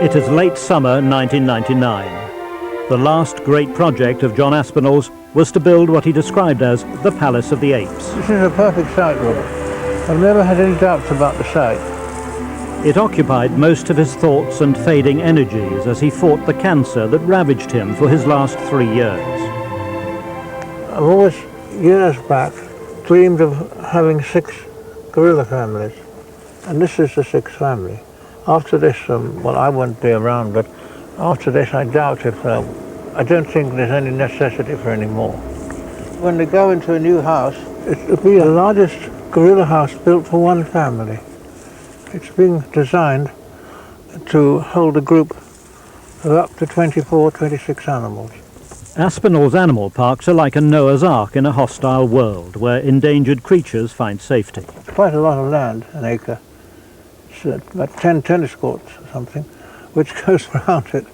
It is late summer 1999. The last great project of John Aspinalls was to build what he described as the Palace of the Apes. This is a perfect site, Robert. I've never had any doubts about the site. It occupied most of his thoughts and fading energies as he fought the cancer that ravaged him for his last 3 years. I've always, years back, dreamed of having 6 gorilla families, and this is the 6th family. After this, well, I won't be around, but after this I doubt if, I don't think there's any necessity for any more. When they go into a new house, it'll be the largest gorilla house built for one family. It's being designed to hold a group of up to 24, 26 animals. Aspinalls animal parks are like a Noah's Ark in a hostile world where endangered creatures find safety. It's quite a lot of land, an acre. It's about 10 tennis courts or something, which goes around it.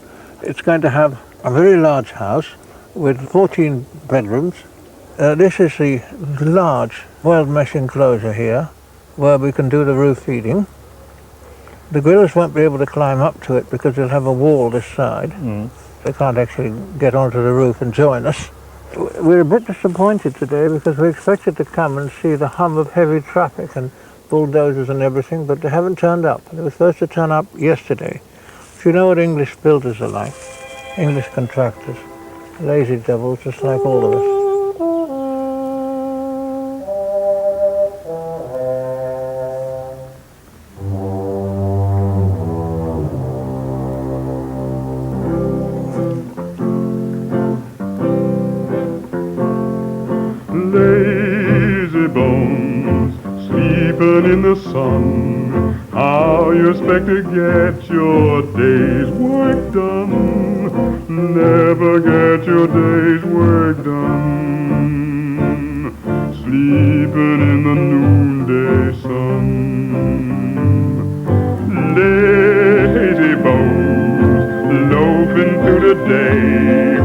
It's going to have a very large house with 14 bedrooms. This is the large wild mesh enclosure here, where we can do the roof feeding. The gorillas won't be able to climb up to it because they'll have a wall this side. They can't actually get onto the roof and join us. We're a bit disappointed today because we expected to come and see the hum of heavy traffic and bulldozers and everything, but they haven't turned up. They were supposed to turn up yesterday. Do you know what English builders are like? English contractors. Lazy devils, just like all of us. Lazy bones, sleeping in the sun. How you expect to get your day's work done? Never get your day's work done. Sleeping in the noonday sun. Lazy bones, loafing through the day.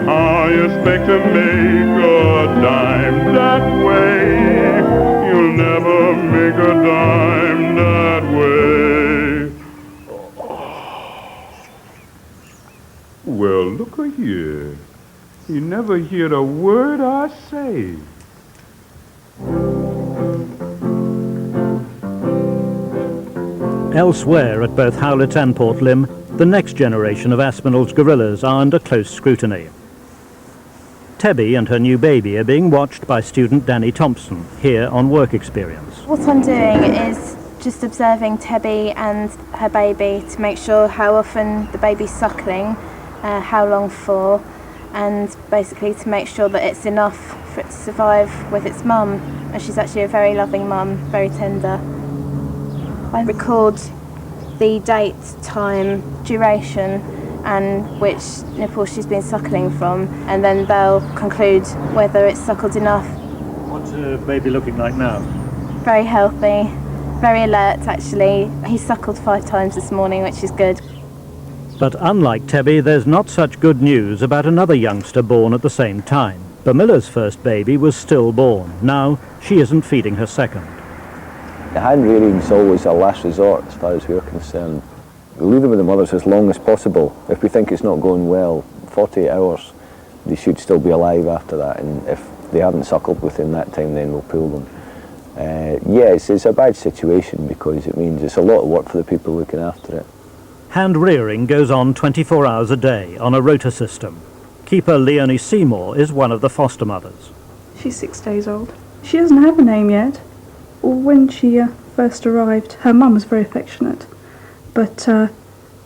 How you expect to make a dime that way? You'll never make a dime that way. Well, look here. You never hear a word I say. Elsewhere at both Howlett and Port Lim, the next generation of Aspinalls gorillas are under close scrutiny. Tebby and her new baby are being watched by student Danny Thompson, here on work experience. What I'm doing is just observing Tebby and her baby to make sure how often the baby's suckling, how long for, and basically to make sure that it's enough for it to survive with its mum. And she's actually a very loving mum, very tender. I record the date, time, duration, and which nipple she's been suckling from, and then they'll conclude whether it's suckled enough. What's her baby looking like now? Very healthy, very alert actually. He suckled 5 times this morning, which is good. But unlike Tebby, there's not such good news about another youngster born at the same time. Bamilla's first baby was stillborn. Now she isn't feeding her second. The hand rearing's always a last resort as far as we're concerned. We leave them with the mothers as long as possible. If we think it's not going well, 48 hours, they should still be alive after that, and if they haven't suckled within that time, then we'll pull them. Yes, it's a bad situation because it means it's a lot of work for the people looking after it. Hand rearing goes on 24 hours a day on a rota system. Keeper Leonie Seymour is one of the foster mothers. She's 6 days old. She doesn't have a name yet. When she first arrived, her mum was very affectionate, but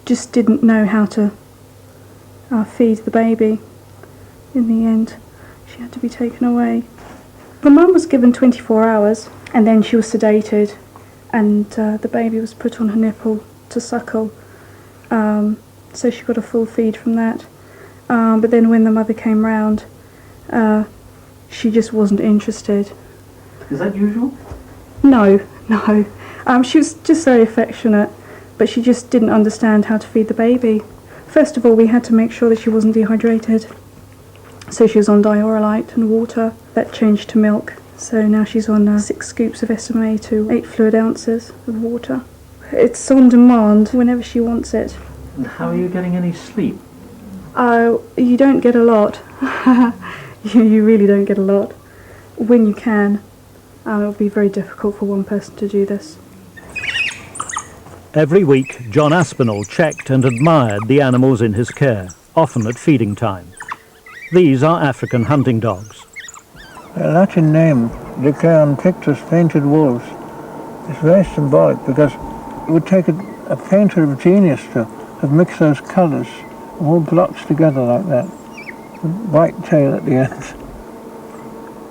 just didn't know how to feed the baby. In the end, she had to be taken away. The mum was given 24 hours, and then she was sedated, and the baby was put on her nipple to suckle, so she got a full feed from that. But then when the mother came round, she just wasn't interested. Is that usual? No. She was just very affectionate, but she just didn't understand how to feed the baby. First of all, we had to make sure that she wasn't dehydrated. So she was on Diorolite and water. That changed to milk. So now she's on 6 scoops of SMA to 8 fluid ounces of water. It's on demand whenever she wants it. And how are you getting any sleep? Oh, you don't get a lot. You really don't get a lot. When you can, it'll be very difficult for one person to do this. Every week, John Aspinall checked and admired the animals in his care, often at feeding time. These are African hunting dogs. The Latin name, Lycaon pictus, painted wolves, is very symbolic because it would take a painter of genius to have mixed those colours, all blotched together like that, with white tail at the end.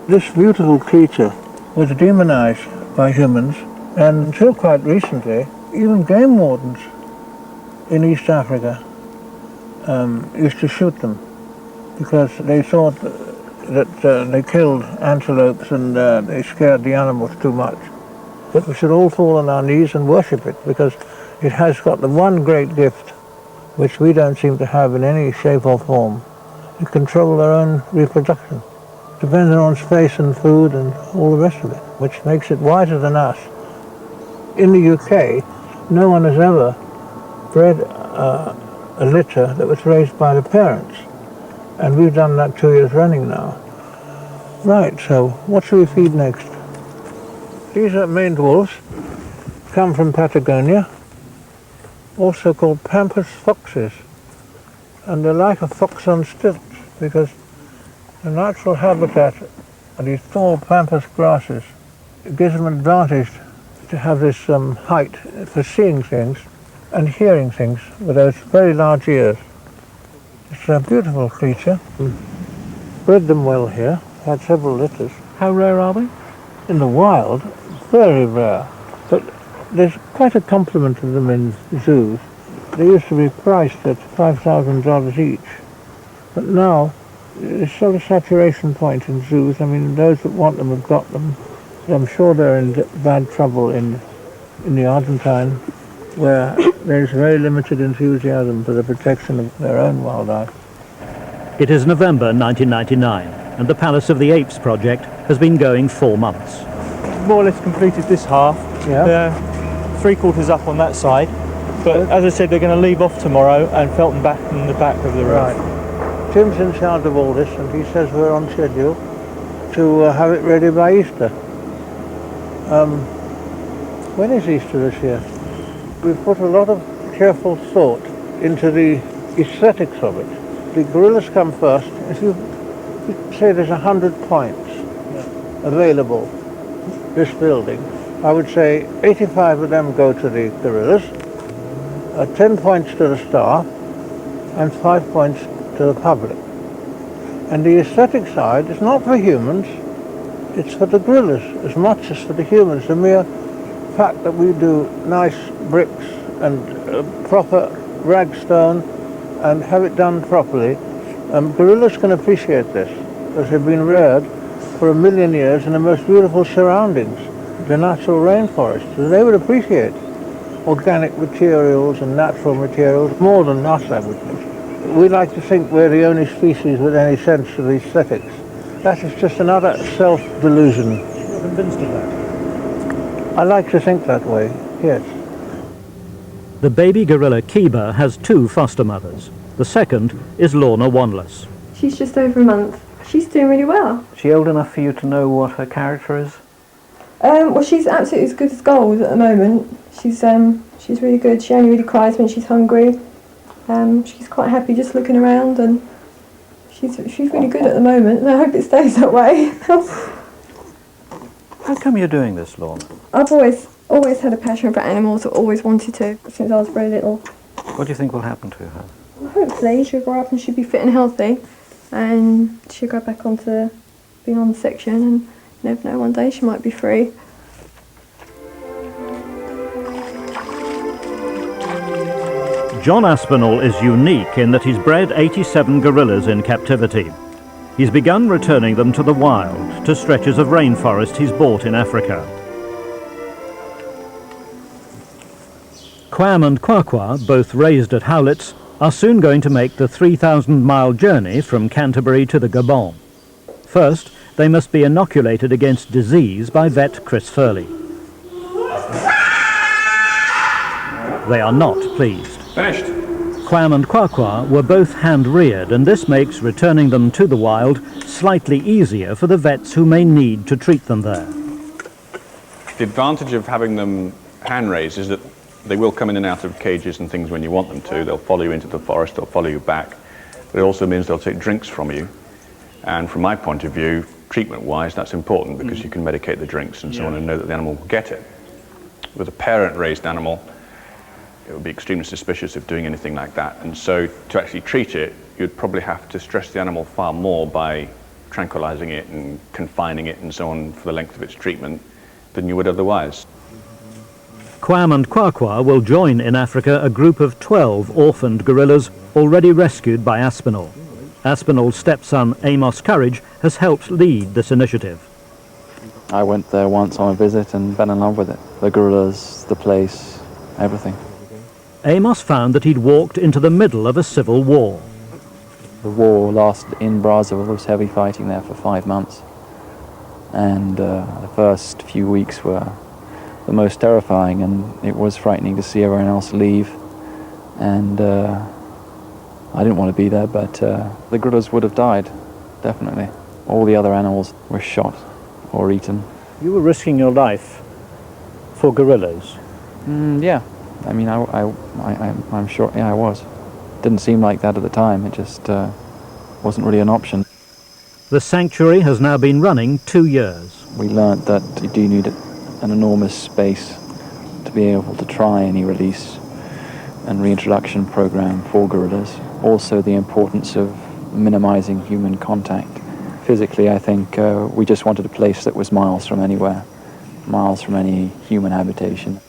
This beautiful creature was demonized by humans, and until quite recently, even game wardens in East Africa used to shoot them because they thought that they killed antelopes and they scared the animals too much. But we should all fall on our knees and worship it because it has got the one great gift which we don't seem to have in any shape or form. They control their own reproduction, depending on space and food and all the rest of it, which makes it wiser than us. In the UK, no one has ever bred a litter that was raised by the parents, and we've done that 2 years running now. Right, so what shall we feed next? These are maned wolves, come from Patagonia, also called pampas foxes, and they're like a fox on stilts because the natural habitat of these tall pampas grasses gives them an advantage to have this height for seeing things and hearing things with those very large ears. It's a beautiful creature. Bred them well here, had several litters. How rare are they? In the wild, very rare, but there's quite a complement of them in zoos. They used to be priced at $5,000 each, but now there's sort of saturation point in zoos. I mean, those that want them have got them. I'm sure they're in bad trouble in the Argentine, where there's very limited enthusiasm for the protection of their own wildlife. It is November 1999, and the Palace of the Apes project has been going 4 months. More or less completed this half. Yeah. They're 3/4 up on that side, but as I said, they're going to leave off tomorrow and Felton back in the back of the roof. Right. Tim's in charge of all this, and he says we're on schedule to have it ready by Easter. When is Easter this year? We've put a lot of careful thought into the aesthetics of it. The gorillas come first. If you say there's 100 points available, this building, I would say 85 of them go to the gorillas, 10 points to the staff, and 5 points to the public. And the aesthetic side is not for humans, it's for the gorillas as much as for the humans. The mere fact that we do nice bricks and proper ragstone and have it done properly, gorillas can appreciate this because they've been reared for 1 million years in the most beautiful surroundings, the natural rainforest. So they would appreciate organic materials and natural materials more than us, I would think. We like to think we're the only species with any sense of aesthetics. That is just another self-delusion. You're convinced of that? I like to think that way, yes. The baby gorilla Kiba has 2 foster mothers. The second is Lorna Wanless. She's just over a month. She's doing really well. Is she old enough for you to know what her character is? Well, she's absolutely as good as gold at the moment. She's really good. She only really cries when she's hungry. She's quite happy just looking around, and she's really good at the moment, and I hope it stays that way. How come you're doing this, Lorna? I've always had a passion for animals. I've always wanted to since I was very little. What do you think will happen to her? Hopefully she'll grow up and she'll be fit and healthy, and she'll go back onto being on the section, and you never know, one day she might be free. John Aspinall is unique in that he's bred 87 gorillas in captivity. He's begun returning them to the wild, to stretches of rainforest he's bought in Africa. Quam and Kwakwa, both raised at Howlett's, are soon going to make the 3,000-mile journey from Canterbury to the Gabon. First, they must be inoculated against disease by vet Chris Furley. They are not pleased. Finished. Quam and Kwakwa were both hand-reared, and this makes returning them to the wild slightly easier for the vets who may need to treat them there. The advantage of having them hand-raised is that they will come in and out of cages and things when you want them to. They'll follow you into the forest, they'll follow you back. But it also means they'll take drinks from you. And from my point of view, treatment-wise, that's important because you can medicate the drinks and so on and know that the animal will get it. With a parent-raised animal, it would be extremely suspicious of doing anything like that. And so to actually treat it, you'd probably have to stress the animal far more by tranquilizing it and confining it and so on for the length of its treatment than you would otherwise. Quam and Kwakwa will join in Africa a group of 12 orphaned gorillas already rescued by Aspinall. Aspinall's stepson Amos Courage has helped lead this initiative. I went there once on a visit and fell in love with it. The gorillas, the place, everything. Amos found that he'd walked into the middle of a civil war. The war lasted in Brazzaville. There was heavy fighting there for 5 months. And the first few weeks were the most terrifying, and it was frightening to see everyone else leave. And I didn't want to be there, but the gorillas would have died, definitely. All the other animals were shot or eaten. You were risking your life for gorillas? Yeah. I mean, I'm sure, yeah, I was. Didn't seem like that at the time. It just wasn't really an option. The sanctuary has now been running 2 years. We learnt that you do need an enormous space to be able to try any release and reintroduction program for gorillas. Also the importance of minimizing human contact. Physically, I think we just wanted a place that was miles from anywhere, miles from any human habitation.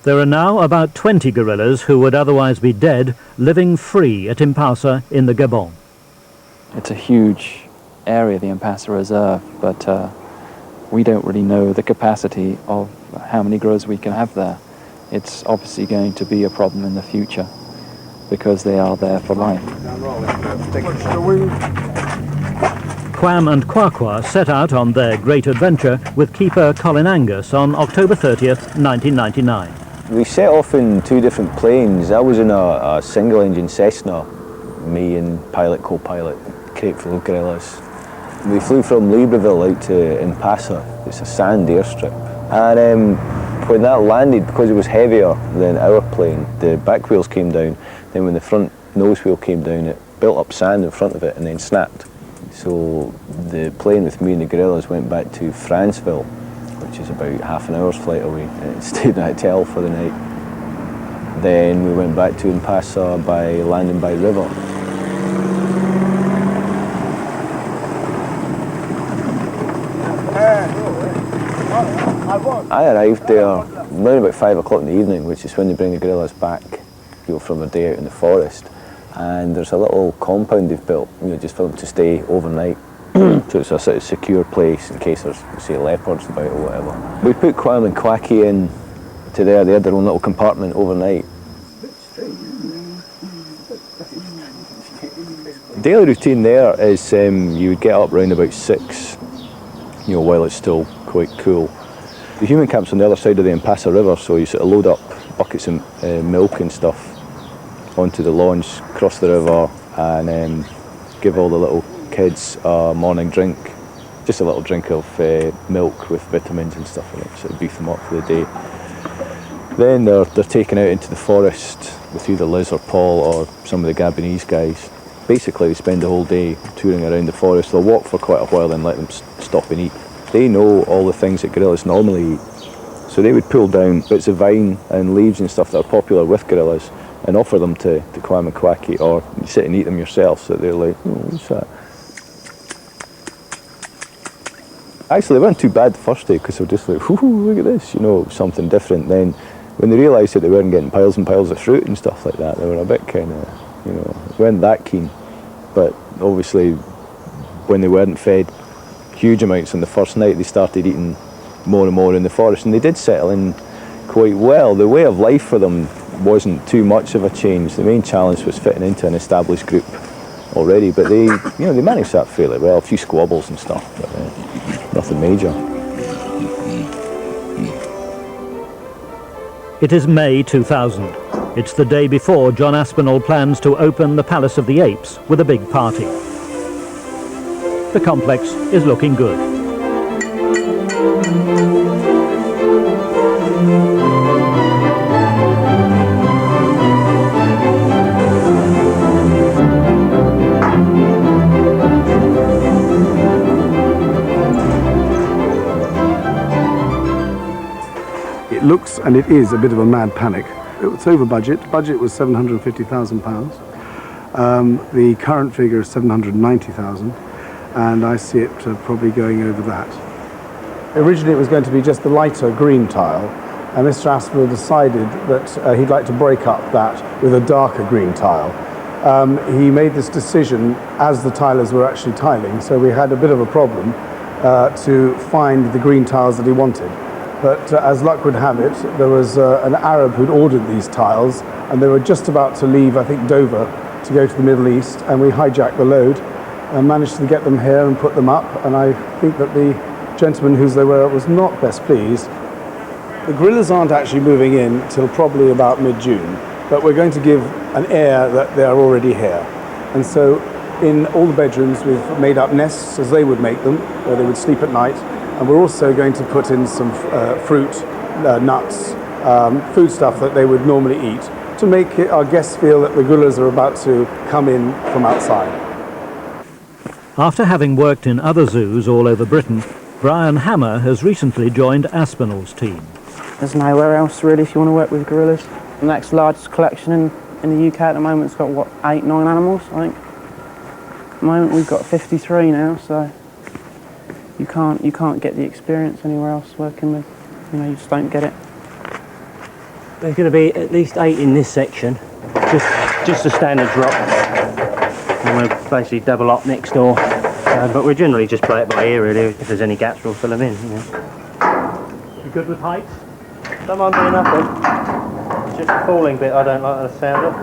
There are now about 20 gorillas who would otherwise be dead, living free at Impasa in the Gabon. It's a huge area, the Impasa Reserve, but we don't really know the capacity of how many gorillas we can have there. It's obviously going to be a problem in the future because they are there for life. Quam and Kwakwa set out on their great adventure with keeper Colin Angus on October 30th, 1999. We set off in 2 different planes. I was in a single-engine Cessna, me and pilot, co-pilot, crate full of gorillas. We flew from Libreville out to Impasa. It's a sand airstrip. And when that landed, because it was heavier than our plane, the back wheels came down. Then when the front nose wheel came down, it built up sand in front of it and then snapped. So the plane with me and the gorillas went back to Franceville, which is about half an hour's flight away, and stayed in a hotel for the night. Then we went back to Impasa by landing by river. I arrived there around about 5 o'clock in the evening, which is when they bring the gorillas back, from a day out in the forest. And there's a little compound they've built, just for them to stay overnight. So it's a sort of secure place in case there's, say, leopards about or whatever. We put Quam and Quacky in to there. They had their own little compartment overnight. Daily routine there is you would get up around about 6, while it's still quite cool. The human camp's on the other side of the Impasa River, so you sort of load up buckets of milk and stuff onto the launch, cross the river, and give all the little kids a morning drink. Just a little drink of milk with vitamins and stuff in it, sort of beef them up for the day. Then they're taken out into the forest with either Liz or Paul or some of the Gabonese guys. Basically, they spend the whole day touring around the forest. They'll walk for quite a while and let them stop and eat. They know all the things that gorillas normally eat. So they would pull down bits of vine and leaves and stuff that are popular with gorillas and offer them to Quam and Quacky, or you sit and eat them yourself, so they're like, oh, what's that? Actually, they weren't too bad the first day because they were just like, whoo, look at this, something different. Then when they realised that they weren't getting piles and piles of fruit and stuff like that, they were a bit kind of, weren't that keen. But obviously, when they weren't fed huge amounts on the first night, they started eating more and more in the forest, and they did settle in quite well. The way of life for them wasn't too much of a change. The main challenge was fitting into an established group already, but they managed that fairly well. A few squabbles and stuff, but nothing major. It is May 2000. It's the day before John Aspinall plans to open the Palace of the Apes with a big party. The complex is looking good. It looks, and it is, a bit of a mad panic. It's over budget. Budget was £750,000. The current figure is 790,000, and I see it probably going over that. Originally it was going to be just the lighter green tile, and Mr. Aspinall decided that he'd like to break up that with a darker green tile. He made this decision as the tilers were actually tiling, so we had a bit of a problem to find the green tiles that he wanted. But as luck would have it, there was an Arab who'd ordered these tiles, and they were just about to leave, I think, Dover to go to the Middle East, and we hijacked the load and managed to get them here and put them up, and I think that the gentleman whose they were was not best pleased. The gorillas aren't actually moving in till probably about mid-June, but we're going to give an air that they're already here. And so in all the bedrooms we've made up nests as they would make them, where they would sleep at night. And we're also going to put in some fruit, nuts, food stuff that they would normally eat to make our guests feel that the gorillas are about to come in from outside. After having worked in other zoos all over Britain, Brian Hammer has recently joined Aspinall's team. There's nowhere else really if you want to work with gorillas. The next largest collection in the UK at the moment has got, what, 8, 9 animals, I think. At the moment we've got 53 now, so you can't get the experience anywhere else working with, you just don't get it. There's going to be at least 8 in this section, just a standard drop. And we'll basically double up next door, but we generally just play it by ear really. If there's any gaps we'll fill them in. You good with heights? Don't mind being up there. Just the falling bit I don't like the sound of.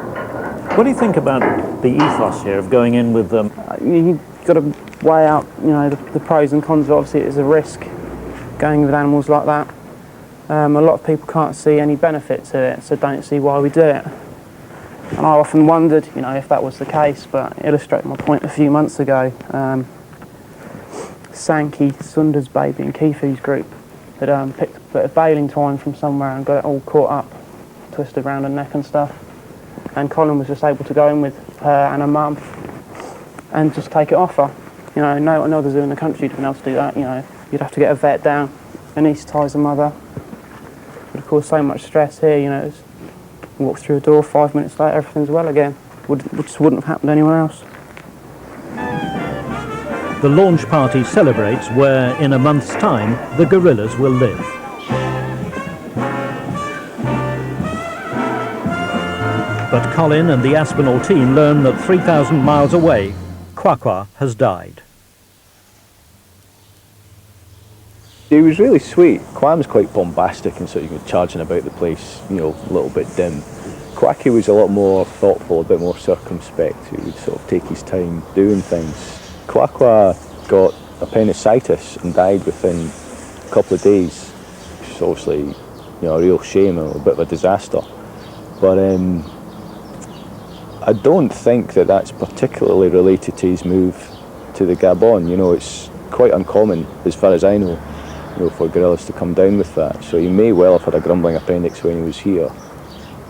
What do you think about the ethos here of going in with them? You've got to weigh out, the pros and cons. Obviously, it's a risk going with animals like that. A lot of people can't see any benefit to it, so don't see why we do it. And I often wondered, if that was the case. But to illustrate my point, a few months ago, Sankey, Sunder's baby, and Keefu's group had picked a bit of baling twine from somewhere and got it all caught up, twisted around her neck and stuff. And Colin was just able to go in with her and her mum and just take it off her. No other zoo in the country would have been able to do that. You'd have to get a vet down, anaesthetise the mother. It would cause so much stress here. Walk through a door, 5 minutes later, everything's well again. Which wouldn't have happened anywhere else. The launch party celebrates where, in a month's time, the gorillas will live. But Colin and the Aspinall team learn that 3,000 miles away, Quaqua has died. He was really sweet. Quam was quite bombastic and sort of charging about the place, a little bit dim. Quacky was a lot more thoughtful, a bit more circumspect. He would sort of take his time doing things. Quaqua got appendicitis and died within a couple of days, which is obviously, a real shame and a bit of a disaster. But I don't think that that's particularly related to his move to the Gabon. It's quite uncommon, as far as I know, for gorillas to come down with that. So he may well have had a grumbling appendix when he was here,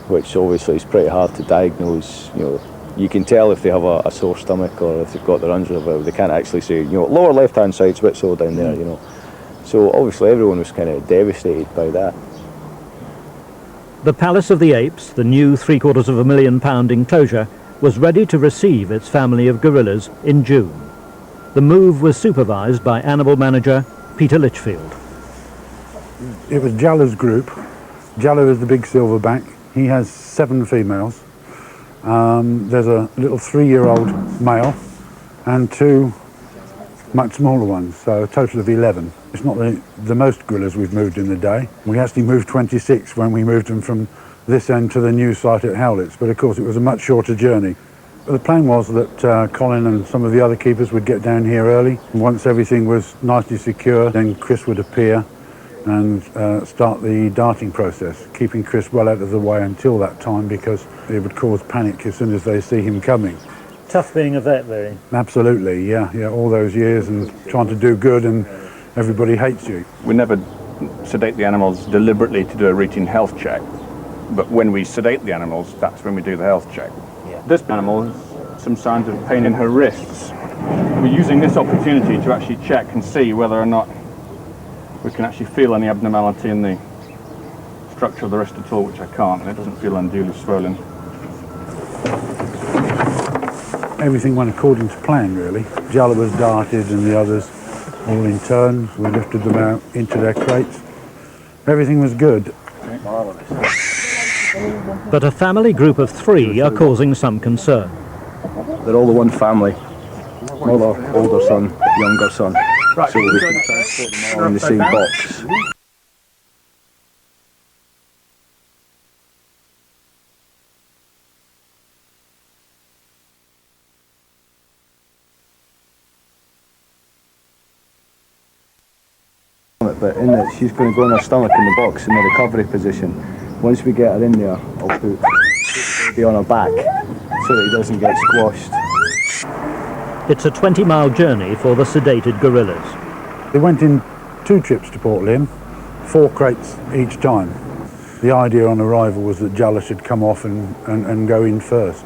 which obviously is pretty hard to diagnose. You can tell if they have a sore stomach or if they've got their under, but they can't actually say, lower left-hand side's a bit sore down there, So obviously everyone was kind of devastated by that. The Palace of the Apes, the new £750,000 enclosure, was ready to receive its family of gorillas in June. The move was supervised by animal manager Peter Litchfield. It was Jallo's group. Jallo is the big silverback. He has 7 females. There's a little 3-year-old male and 2 much smaller ones, so a total of 11. It's not the most gorillas we've moved in the day. We actually moved 26 when we moved them from this end to the new site at Howlett's, but of course it was a much shorter journey. But the plan was that Colin and some of the other keepers would get down here early. And once everything was nicely secure, then Chris would appear and start the darting process, keeping Chris well out of the way until that time, because it would cause panic as soon as they see him coming. Tough being a vet, really. Absolutely, yeah, all those years and trying to do good, and everybody hates you. We never sedate the animals deliberately to do a routine health check, but when we sedate the animals, that's when we do the health check. Yeah. This animal has some signs of pain in her wrists. We're using this opportunity to actually check and see whether or not we can actually feel any abnormality in the structure of the wrist at all, which I can't, and it doesn't feel unduly swollen. Everything went according to plan, really. Jalla was darted and the others all in turn. We lifted them out into their crates. Everything was good. But a family group of 3 are causing some concern. They're all the one family. Mother, older son, younger son. Right. So we can transport them all in the same box. But in it, she's going to go on her stomach in the box in the recovery position. Once we get her in there, I'll put the baby on her back so that he doesn't get squashed. It's a 20-mile journey for the sedated gorillas. They went in 2 trips to Port Lympne, 4 crates each time. The idea on arrival was that Jalla should come off and go in first.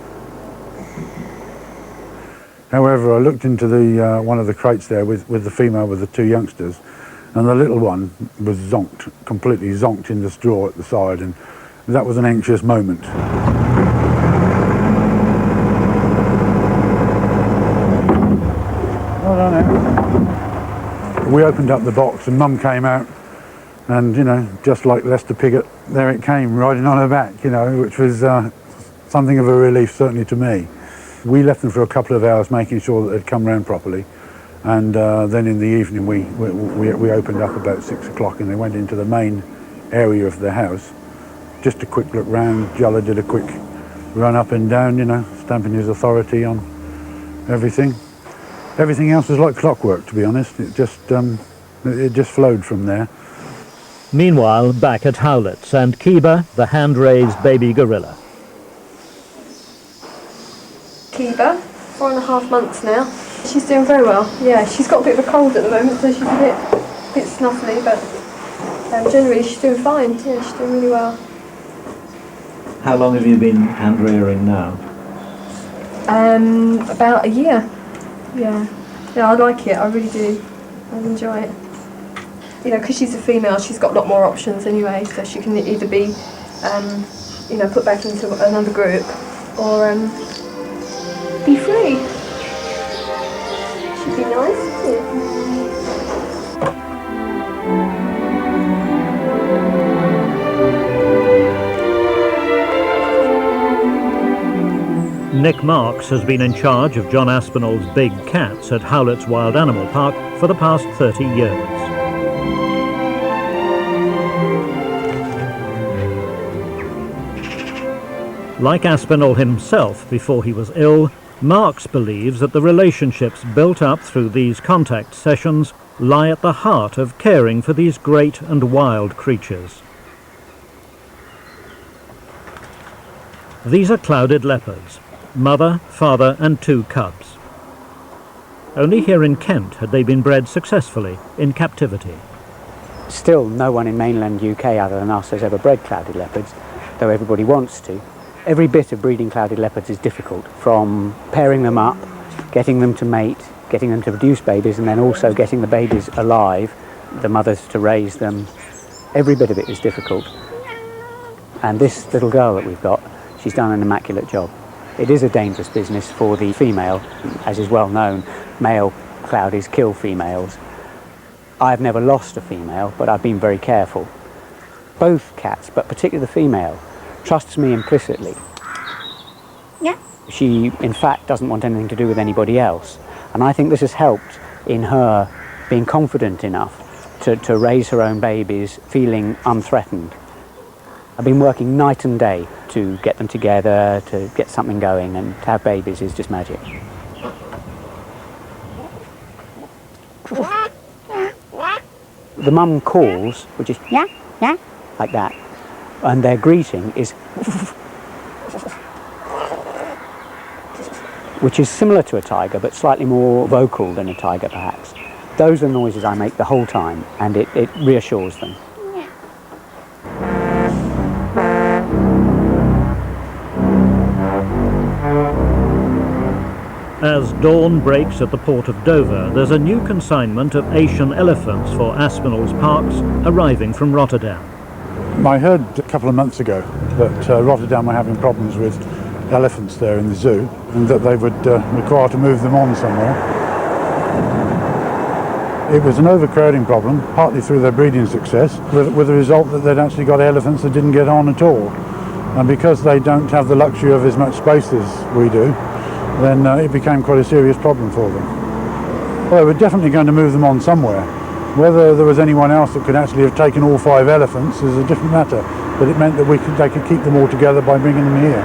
However, I looked into the one of the crates there with the female with the 2 youngsters, and the little one was zonked, completely zonked in the straw at the side, and that was an anxious moment. We opened up the box and Mum came out, and just like Lester Piggott, there it came, riding on her back, which was something of a relief, certainly to me. We left them for a couple of hours making sure that they'd come round properly, and then in the evening we opened up about 6 o'clock and they went into the main area of the house. Just a quick look round. Jalla did a quick run up and down, stamping his authority on everything. Everything else was like clockwork, to be honest. It just flowed from there. Meanwhile, back at Howlett's, and Kiba, the hand-raised baby gorilla. Kiba, 4.5 months now. She's doing very well. Yeah, she's got a bit of a cold at the moment, so she's a bit snuffly, but generally she's doing fine. Yeah, she's doing really well. How long have you been hand rearing now? About a year. Yeah, I like it. I really do. I enjoy it. Because she's a female, she's got a lot more options anyway. So she can either be, put back into another group, or be free. Should be nice, wouldn't it? Nick Marks has been in charge of John Aspinall's big cats at Howlett's Wild Animal Park for the past 30 years. Like Aspinall himself before he was ill, Marks believes that the relationships built up through these contact sessions lie at the heart of caring for these great and wild creatures. These are clouded leopards, mother, father and 2 cubs. Only here in Kent had they been bred successfully in captivity. Still, no one in mainland UK other than us has ever bred clouded leopards, though everybody wants to. Every bit of breeding clouded leopards is difficult, from pairing them up, getting them to mate, getting them to produce babies, and then also getting the babies alive, the mothers to raise them. Every bit of it is difficult. And this little girl that we've got, she's done an immaculate job. It is a dangerous business for the female, as is well known. Male cloudies kill females. I've never lost a female, but I've been very careful. Both cats, but particularly the female, trusts me implicitly. Yeah. She, in fact, doesn't want anything to do with anybody else. And I think this has helped in her being confident enough to raise her own babies, feeling unthreatened. I've been working night and day to get them together, to get something going, and to have babies is just magic. The mum calls, which is yeah, yeah, like that, and their greeting is which is similar to a tiger but slightly more vocal than a tiger perhaps. Those are the noises I make the whole time, and it reassures them. As dawn breaks at the port of Dover, there's a new consignment of Asian elephants for Aspinalls Parks arriving from Rotterdam. I heard a couple of months ago that Rotterdam were having problems with elephants there in the zoo, and that they would require to move them on somewhere. It was an overcrowding problem, partly through their breeding success, with the result that they'd actually got elephants that didn't get on at all. And because they don't have the luxury of as much space as we do, then it became quite a serious problem for them. Well, they were definitely going to move them on somewhere. Whether there was anyone else that could actually have taken all 5 elephants is a different matter, but it meant that they could keep them all together by bringing them here.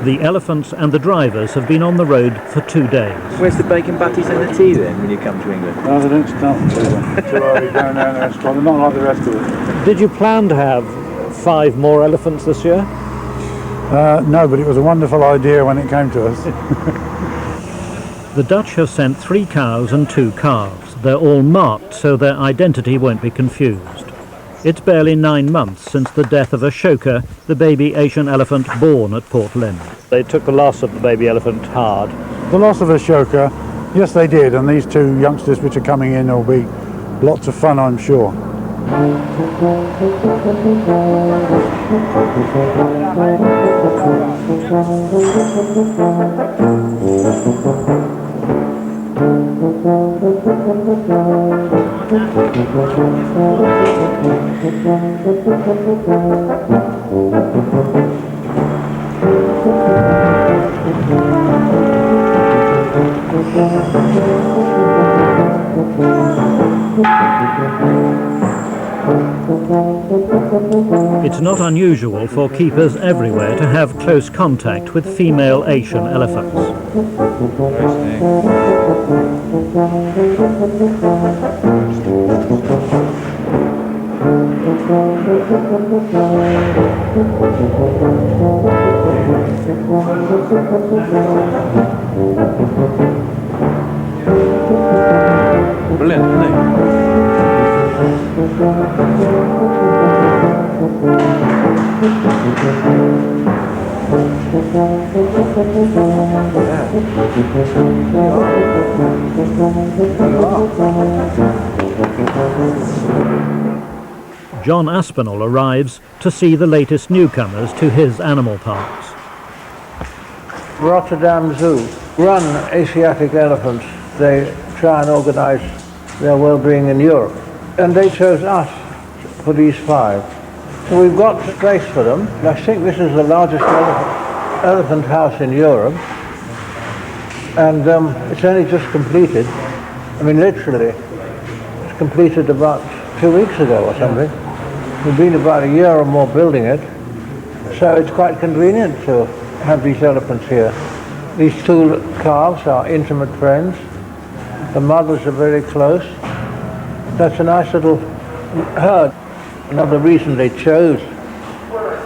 The elephants and the drivers have been on the road for 2 days. Where's the bacon butties and the tea then when you come to England? No, they don't start until too early down there in the restaurant. They're not like the rest of us. Did you plan to have 5 more elephants this year? No, but it was a wonderful idea when it came to us. The Dutch have sent 3 cows and 2 calves. They're all marked so their identity won't be confused. It's barely 9 months since the death of Ashoka, the baby Asian elephant born at Port Lim. They took the loss of the baby elephant hard. The loss of Ashoka, yes they did, and these 2 youngsters which are coming in will be lots of fun, I'm sure. It's not unusual for keepers everywhere to have close contact with female Asian elephants. Brilliant, isn't it? John Aspinall arrives to see the latest newcomers to his animal parks. Rotterdam Zoo run Asiatic elephants. They try and organise their well-being in Europe. And they chose us for these 5. So we've got a place for them. I think this is the largest elephant house in Europe. And it's only just completed. I mean, literally, it's completed about 2 weeks ago or something. We've been about a year or more building it. So it's quite convenient to have these elephants here. These 2 calves are intimate friends. The mothers are very close. That's a nice little herd. Another reason they chose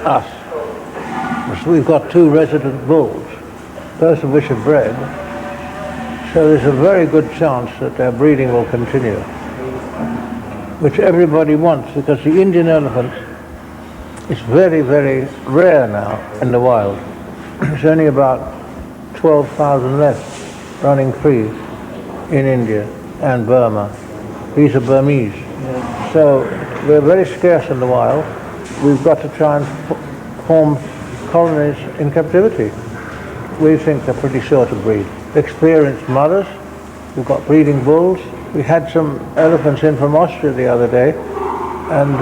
us was we've got 2 resident bulls, both of which are bred. So there's a very good chance that their breeding will continue, which everybody wants, because the Indian elephant is very, very rare now in the wild. There's only about 12,000 left running free in India and Burma. These are Burmese. Yeah. So they're very scarce in the wild. We've got to try and form colonies in captivity. We think they're pretty sure to breed. Experienced mothers. We've got breeding bulls. We had some elephants in from Austria the other day, and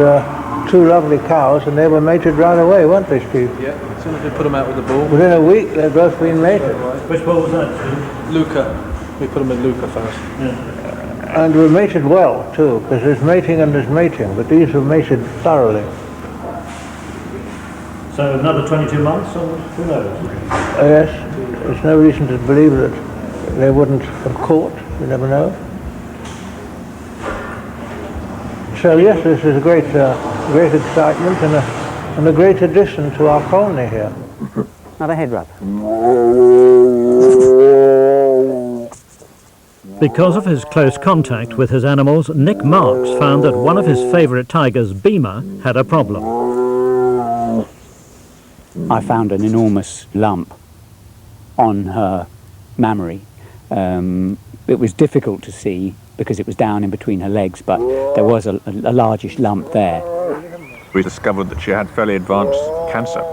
2 lovely cows, and they were mated right away, weren't they, Steve? Yeah, as soon as we put them out with the bull. Within a week, they'd both been mated. Which bull was that? Luca. We put them with Luca first. Yeah. And were mated well, too, because there's mating and there's mating, but these were mated thoroughly. So another 22 months, or who knows? Yes, there's no reason to believe that they wouldn't have caught, you never know. So yes, this is a great, great excitement and a great addition to our colony here. Not a head rub. Because of his close contact with his animals, Nick Marks found that one of his favourite tigers, Beamer, had a problem. I found an enormous lump on her mammary. It was difficult to see because it was down in between her legs, but there was a largish lump there. We discovered that she had fairly advanced cancer,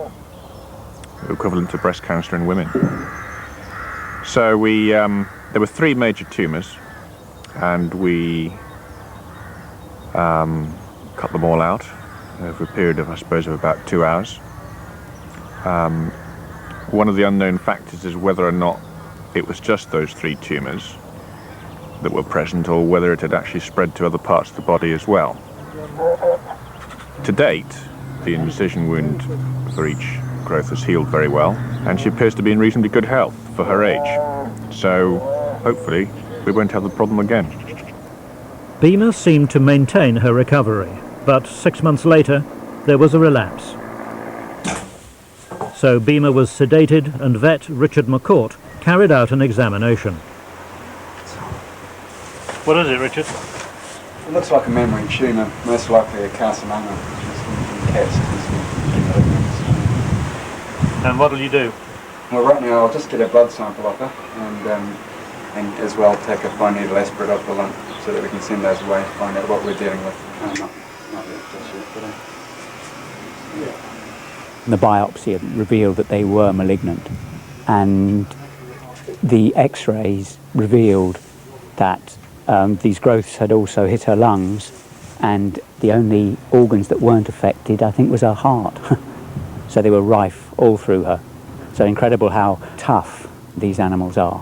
equivalent to breast cancer in women. So there were 3 major tumours, and we cut them all out over a period of, I suppose, of about 2 hours. One of the unknown factors is whether or not it was just those 3 tumours that were present, or whether it had actually spread to other parts of the body as well. To date, the incision wound for each growth has healed very well, and she appears to be in reasonably good health for her age. So, hopefully, we won't have the problem again. Beamer seemed to maintain her recovery, but 6 months later, there was a relapse. So Beamer was sedated, and vet Richard McCourt carried out an examination. What is it, Richard? It looks like a memory tumour, most likely a carcinoma, which is in cats. And what will you do? Well, right now I'll just get a blood sample off her, and as well take a fine needle aspirate off the lump, so that we can send those away to find out what we're dealing with. Not yet, just yet, but The biopsy had revealed that they were malignant, and the x-rays revealed that these growths had also hit her lungs, and the only organs that weren't affected, I think, was her heart. So they were rife all through her. So incredible how tough these animals are.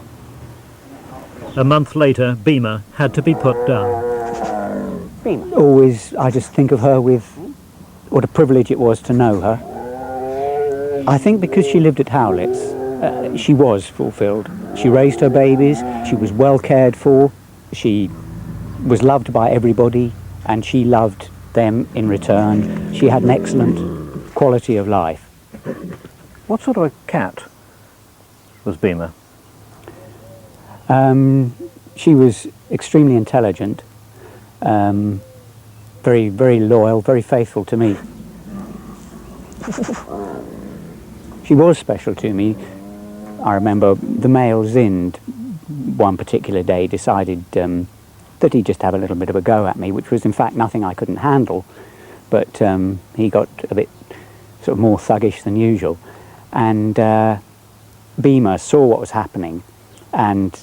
A month later, Beamer had to be put down. Beamer. Always, I just think of her with what a privilege it was to know her. I think because she lived at Howlett's, she was fulfilled. She raised her babies, she was well cared for, she was loved by everybody, and she loved them in return. She had an excellent quality of life. What sort of a cat was Beamer? She was extremely intelligent, very, very loyal, very faithful to me. She was special to me. I remember the male Zind one particular day decided that he'd just have a little bit of a go at me, which was in fact nothing I couldn't handle, but he got a bit sort of more thuggish than usual, and Beamer saw what was happening and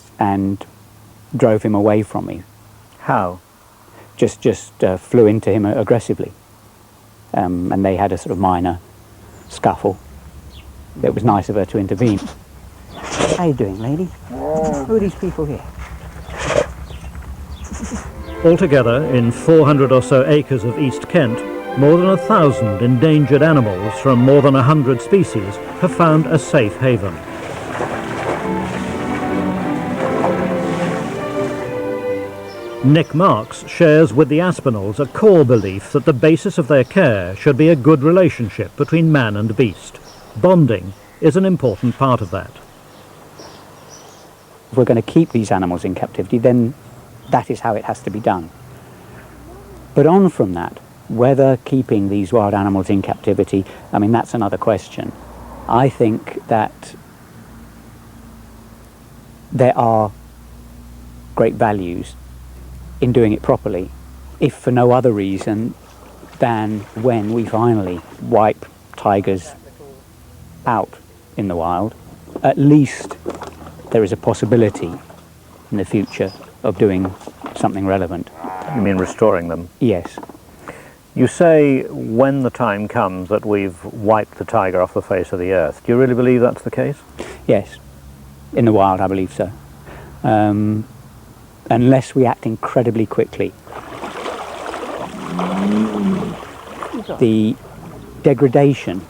drove him away from me. How? Just flew into him aggressively, and they had a sort of minor scuffle. It was nice of her to intervene. How you doing, lady? Who are these people here? Altogether, in 400 or so acres of East Kent, more than 1,000 endangered animals from more than 100 species have found a safe haven. Nick Marks shares with the Aspinalls a core belief that the basis of their care should be a good relationship between man and beast. Bonding is an important part of that. If we're going to keep these animals in captivity, then that is how it has to be done. But on from that, whether keeping these wild animals in captivity, I mean, that's another question. I think that there are great values in doing it properly, if for no other reason than when we finally wipe tigers out in the wild, at least there is a possibility in the future of doing something relevant. You mean restoring them? Yes. You say when the time comes that we've wiped the tiger off the face of the earth. Do you really believe that's the case? Yes. In the wild, I believe so. Unless we act incredibly quickly. The degradation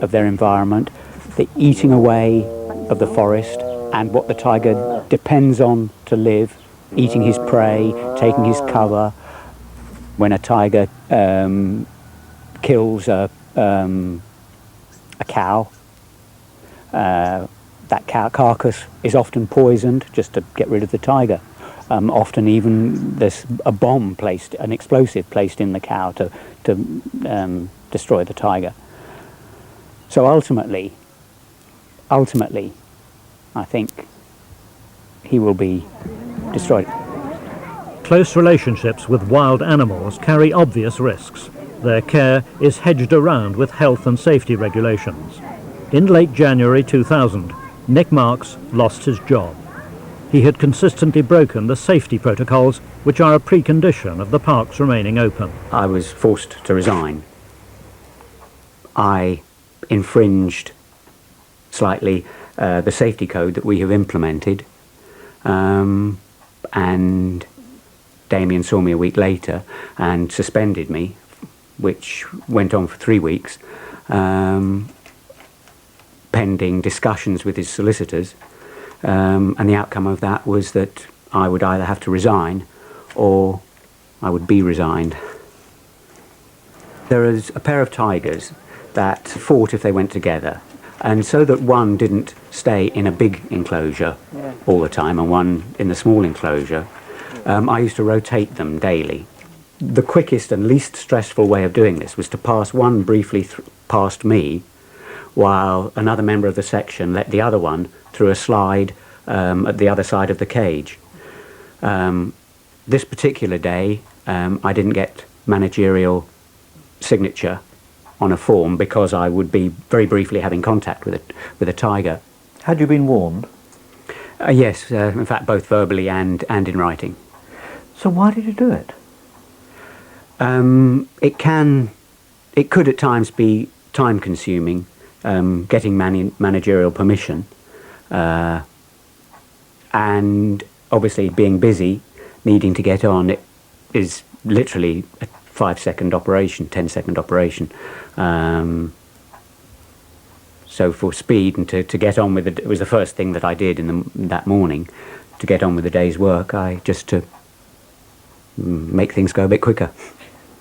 of their environment, the eating away of the forest, and what the tiger depends on to live, eating his prey, taking his cover, when a tiger kills a cow, that cow carcass is often poisoned just to get rid of the tiger. Often even there's a bomb placed, an explosive placed in the cow to destroy the tiger. So ultimately, I think he will be destroyed. Close relationships with wild animals carry obvious risks. Their care is hedged around with health and safety regulations. In late January 2000, Nick Marks lost his job. He had consistently broken the safety protocols which are a precondition of the parks remaining open. I was forced to resign. I infringed slightly the safety code that we have implemented, and Damien saw me a week later and suspended me, which went on for 3 weeks, pending discussions with his solicitors, and the outcome of that was that I would either have to resign or I would be resigned. There is a pair of tigers that fought if they went together, and so that one didn't stay in a big enclosure all the time and one in the small enclosure, I used to rotate them daily. The quickest and least stressful way of doing this was to pass one briefly past me, while another member of the section let the other one through a slide at the other side of the cage. This particular day, I didn't get managerial signature on a form because I would be very briefly having contact with a tiger. Had you been warned? Yes, in fact both verbally and in writing. So why did you do it? It could at times be time consuming, getting managerial permission, and obviously being busy, needing to get on, it is literally a 5-second operation, 10-second operation. So for speed and to get on with it was the first thing that I did that morning, to get on with the day's work, just to make things go a bit quicker.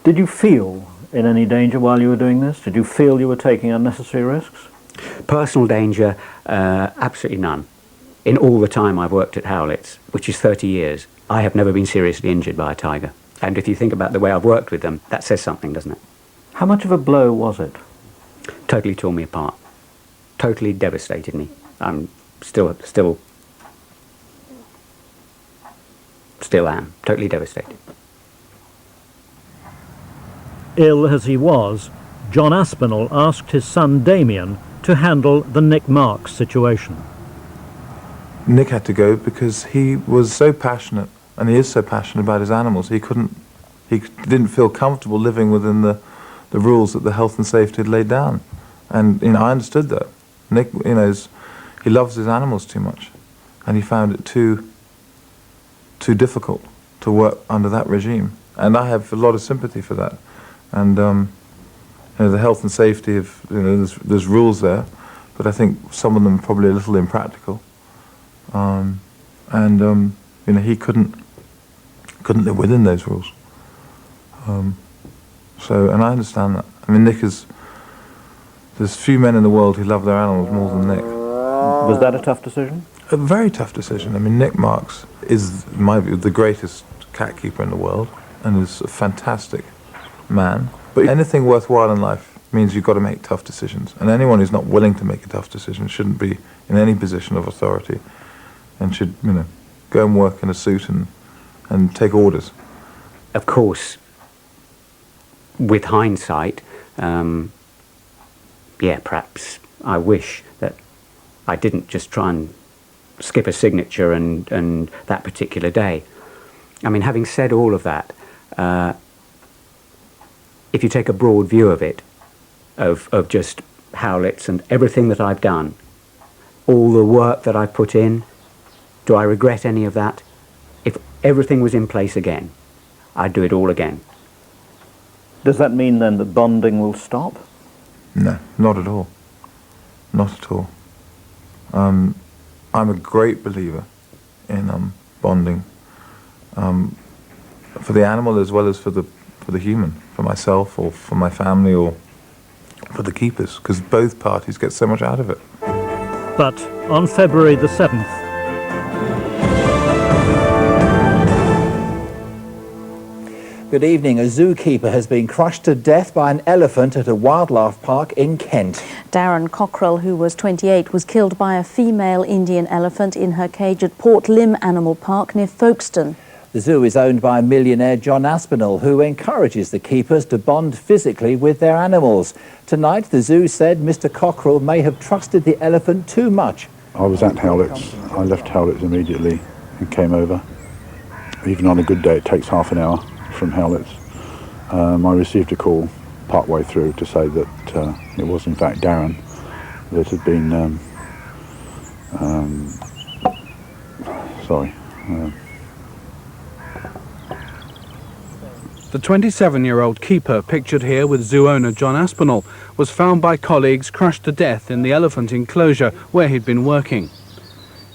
Did you feel in any danger while you were doing this? Did you feel you were taking unnecessary risks? Personal danger, absolutely none. In all the time I've worked at Howlett's, which is 30 years, I have never been seriously injured by a tiger. And if you think about the way I've worked with them, that says something, doesn't it? How much of a blow was it? Totally tore me apart. Totally devastated me. I'm still am. Totally devastated. Ill as he was, John Aspinall asked his son Damien to handle the Nick Marks situation. Nick had to go because he was so passionate, and he is so passionate about his animals. He didn't feel comfortable living within the rules that the health and safety had laid down. And I understood that. Nick, he loves his animals too much, and he found it too difficult to work under that regime. And I have a lot of sympathy for that. And the health and safety of there's rules there, but I think some of them are probably a little impractical. He couldn't live within those rules. And I understand that. I mean, there's few men in the world who love their animals more than Nick. Was that a tough decision? A very tough decision. I mean, Nick Marks is, in my view, the greatest cat keeper in the world, and is a fantastic man. But anything worthwhile in life means you've got to make tough decisions. And anyone who's not willing to make a tough decision shouldn't be in any position of authority, and should, go and work in a suit and take orders. Of course, with hindsight, perhaps I wish that I didn't just try and skip a signature and that particular day. I mean, having said all of that, if you take a broad view of it, of just Howlett's and everything that I've done, all the work that I've put in, do I regret any of that? If everything was in place again, I'd do it all again. Does that mean then that bonding will stop? No, not at all. Not at all. I'm a great believer in bonding, for the animal as well as for for the human, for myself or for my family or for the keepers, because both parties get so much out of it. But on February the 7th, Good evening. A zookeeper has been crushed to death by an elephant at a wildlife park in Kent. Darren Cockrell, who was 28, was killed by a female Indian elephant in her cage at Port Lympne Animal Park near Folkestone. The zoo is owned by millionaire John Aspinall, who encourages the keepers to bond physically with their animals. Tonight, the zoo said Mr. Cockrell may have trusted the elephant too much. I was at Howlett's. I left Howlett's immediately and came over. Even on a good day, it takes half an hour from Howlett's. I received a call partway through to say that it was in fact Darren that had been The 27-year-old keeper, pictured here with zoo owner John Aspinall, was found by colleagues crushed to death in the elephant enclosure where he'd been working.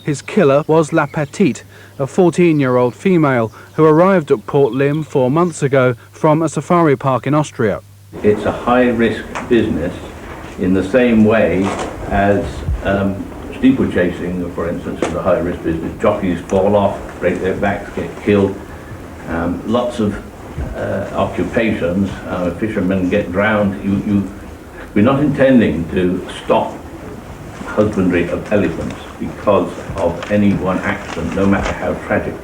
His killer was La Petite, a 14-year-old female who arrived at Port Lympne 4 months ago from a safari park in Austria. It's a high-risk business in the same way as steeplechasing, for instance, is a high-risk business. Jockeys fall off, break their backs, get killed. Lots of occupations, fishermen get drowned. We're not intending to stop husbandry of elephants because of any one accident, no matter how tragic.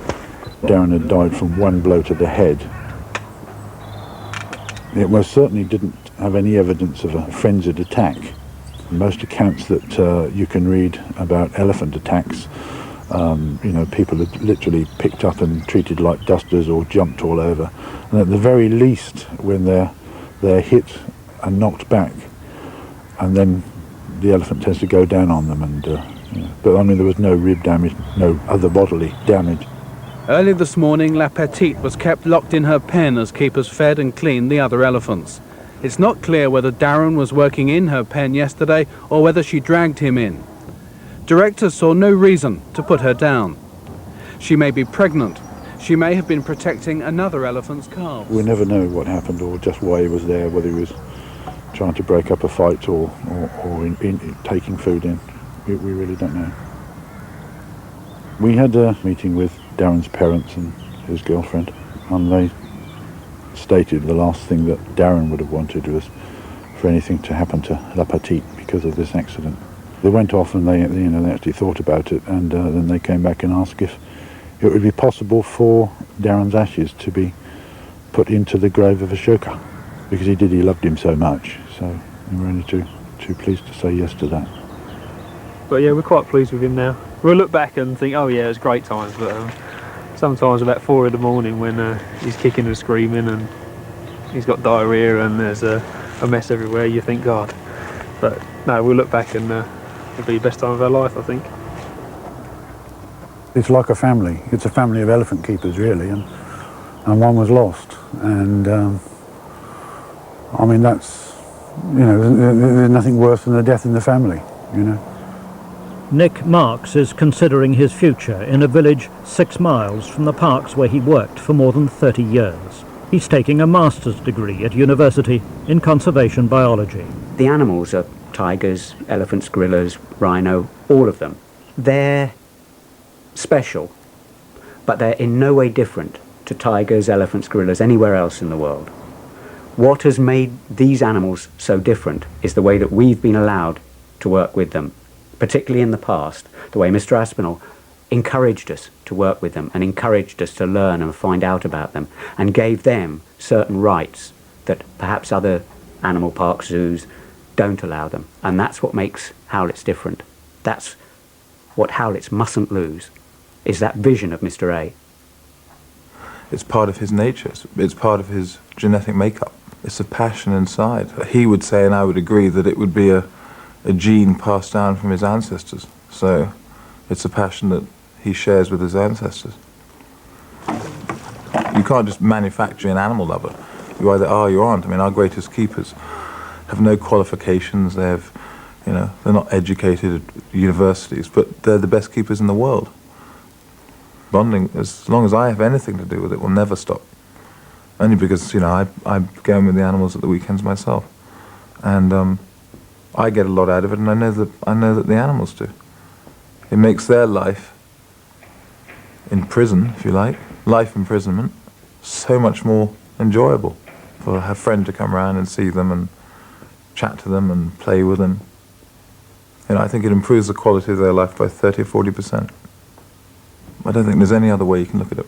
Darren had died from one blow to the head. It most certainly didn't have any evidence of a frenzied attack. Most accounts that you can read about elephant attacks, people are literally picked up and treated like dusters or jumped all over. And at the very least, when they're hit and knocked back, and then the elephant tends to go down on them. But I mean, there was no rib damage, no other bodily damage. Early this morning, La Petite was kept locked in her pen as keepers fed and cleaned the other elephants. It's not clear whether Darren was working in her pen yesterday or whether she dragged him in. Directors saw no reason to put her down. She may be pregnant. She may have been protecting another elephant's calves. We never know what happened or just why he was there, whether he was trying to break up a fight or in taking food in. We really don't know. We had a meeting with Darren's parents and his girlfriend, and they stated the last thing that Darren would have wanted was for anything to happen to La Petite because of this accident. They went off and they actually thought about it, and then they came back and asked if it would be possible for Darren's ashes to be put into the grave of Ashoka, because he loved him so much. So we were only too pleased to say yes to that. But yeah, we're quite pleased with him now. We'll look back and think, oh yeah, it was great times, but sometimes about 4 in the morning when he's kicking and screaming and he's got diarrhea and there's a mess everywhere, you think, God. But no, we'll look back and it'll be the best time of our life, I think. It's like a family. It's a family of elephant keepers, really, and one was lost. And I mean, that's, there's nothing worse than a death in the family, Nick Marks is considering his future in a village 6 miles from the parks where he worked for more than 30 years. He's taking a master's degree at university in conservation biology. The animals are tigers, elephants, gorillas, rhino, all of them. They're special, but they're in no way different to tigers, elephants, gorillas, anywhere else in the world. What has made these animals so different is the way that we've been allowed to work with them, particularly in the past, the way Mr. Aspinall encouraged us to work with them and encouraged us to learn and find out about them and gave them certain rights that perhaps other animal park zoos don't allow them. And that's what makes Howlett's different. That's what Howlett's mustn't lose, is that vision of Mr. A. It's part of his nature. It's part of his genetic makeup. It's a passion inside. He would say, and I would agree, that it would be a gene passed down from his ancestors. So it's a passion that he shares with his ancestors. You can't just manufacture an animal lover. You either are or you aren't. I mean, our greatest keepers have no qualifications. They have, they're not educated at universities, but they're the best keepers in the world. Bonding, as long as I have anything to do with it, will never stop. only because, you know, I go in with the animals at the weekends myself, and I get a lot out of it, and I know that the animals do. It makes their life in prison, if you like, life imprisonment, so much more enjoyable for a friend to come around and see them and chat to them and play with them. You know, I think it improves the quality of their life by 30 or 40%. I don't think there's any other way you can look at it.